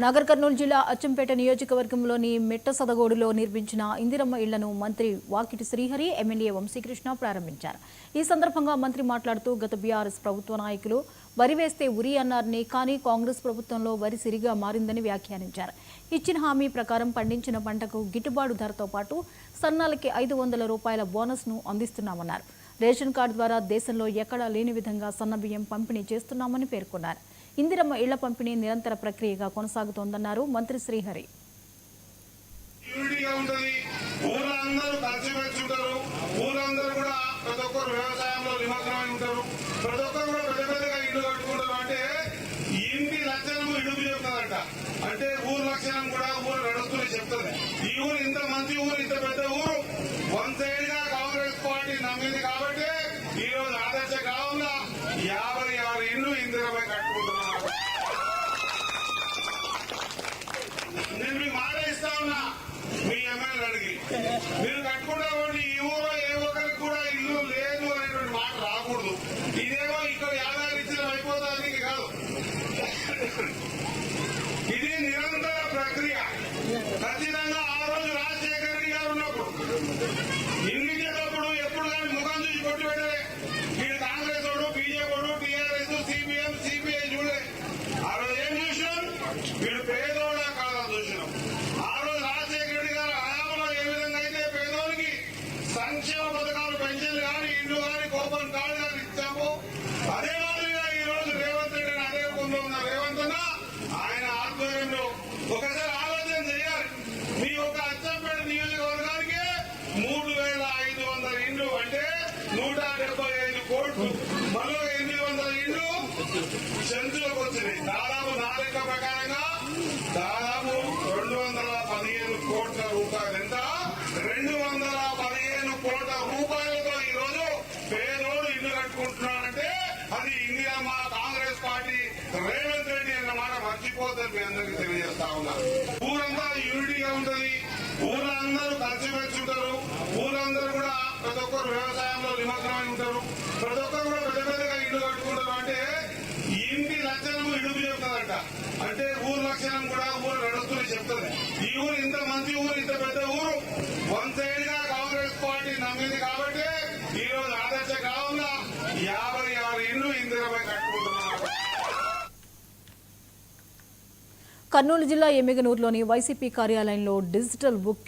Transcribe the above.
నాగర్ కర్నూలు జిల్లా అచ్చంపేట నియోజకవర్గంలోని మెట్టసదగోడులో నిర్మించిన ఇందిరమ్మ ఇళ్లను మంత్రి వాకిటి శ్రీహరి ఎమ్మెల్యే వంశీకృష్ణ ప్రారంభించారు. ఈ సందర్భంగా మంత్రి మాట్లాడుతూ గత బీఆర్ఎస్ ప్రభుత్వ నాయకులు వరి వేస్తే ఉరి అన్నారని, కానీ కాంగ్రెస్ ప్రభుత్వంలో వరి సిరిగా మారిందని వ్యాఖ్యానించారు. ఇచ్చిన హామీ ప్రకారం పండించిన పంటకు గిట్టుబాటు ధరతో పాటు సన్నాలకి 500 రూపాయల బోనస్ను అందిస్తున్నామన్నారు. రేషన్ కార్డు ద్వారా దేశంలో ఎక్కడా లేని విధంగా సన్నబియ్యం పంపిణీ చేస్తున్నామని పేర్కొన్నారు. ఇందిరమ్మ ఇళ్ల పంపిణీ నిరంతర ప్రక్రియగా కొనసాగుతోందన్నారు మంత్రి శ్రీహరి. అంటే ఊరు లక్షణం కూడా ఊరు నడుస్తూనే చెప్తుంది. ఈ ఊరు ఇంత మంచి ఊరు, ఇంత పెద్ద ఊరు, వన్ సైడ్ గా కాంగ్రెస్ పార్టీ నమ్మింది కాబట్టి ఈ రోజు ఆదర్శ గ్రామంలో 56 ఇండ్లు ఇందిరమ్మ కట్టుకుంటున్నారు. నేను మీ మాట ఇస్తా ఉన్నా, మీ ఎమ్మెల్యే అడిగి మీరు కట్టుకుంటామండి. ఈ ఊరో ఏ ఒక్కరికి కూడా ఇల్లు లేదు అనేటువంటి మాట రాకూడదు. ఇదేమో ఇక్కడ యాదాద్రి అయిపోతుంది కాదు, ఇది నిరంతర ప్రక్రియ. ఖచ్చితంగా ఆ రోజు రాజశేఖర రెడ్డి గారు ఉన్నప్పుడు ఎన్నికలప్పుడు ఎప్పుడు కానీ ముఖం చూసి కొట్టి పెట్టలే. వీడు కాంగ్రెస్ వాడు, బీజేపీ వాడు, టీఆర్ఎస్, సిపిఎం, సిపిఐ చూడలే. ఆ రోజు ఏం చూసినాం, వీడు పేదోడా కాదా చూసినాం. ఆ రోజు రాజశేఖర రెడ్డి గారు హయాంలో ఏ విధంగా అయితే పేదోడికి సంక్షేమ పథకాలు, పెన్షన్లు కానీ, ఇల్లు కానీ, కూపన్ కార్డు కానీ ఇచ్చాము, అదే మాదిరిగా ఈ రోజు రేవంత్ రెడ్డిని అదే పొందులో ఉన్న రేవంత్ అన్న ఆయన ఆధ్వర్యంలో ఒకసారి ఆలోచన చేయాలి. మీ ఒక అచ్చంపేట నియోజకవర్గానికి 3500 ఇండ్లు అంటే 175 కోట్లు, మరో 800 ఇండ్లు సెంచులకు వచ్చినాయి. దాదాపు నా లెక్క ప్రకారంగా దాదాపు 215 కోట్ల రూపాయలు. ఎంత? 215 కోట్ల రూపాయలతో ఈ రోజు పేదోడు ఇల్లు కట్టుకుంటున్నాడంటే అది ఇందిరమ్మ కాంగ్రెస్ పార్టీ రేవంత్ రెడ్డి అన్న మాట మర్చిపోతుంది. మీ అందరికీ తెలియజేస్తా ఉన్నా. ఊరంతా యూనిటీగా ఉంటుంది, ఊరందరూ కలిసిమెలిసి ఉంటారు, ఊరందరూ కూడా ప్రతి ఒక్కరు వ్యవసాయంలో నిమగ్నమై ఉంటారు, ప్రతి ఒక్కరు కూడా పెద్ద పెద్దగా ఇల్లు కట్టుకుంటారు. అంటే ఇంటి లక్షణము ఇడుపు చెప్తుందంట. అంటే ఊరు లక్షణం కూడా ఊరు నడుస్తూనే చెప్తుంది. ఈ ఊరు ఇంత మంచి ఊరు, ఇంత పెద్ద ఊరు, వన్ సైడ్ గా కాంగ్రెస్ పార్టీ నమ్మింది కాబట్టి ఈ రోజు ఆదర్శ గ్రామంలో 56 ఇండ్లు ఇందిరమ్మ కట్టుకుంటున్నారు. కర్నూలు జిల్లా ఎమ్మిగనూరులోని వైసీపీ కార్యాలయంలో డిజిటల్ బుక్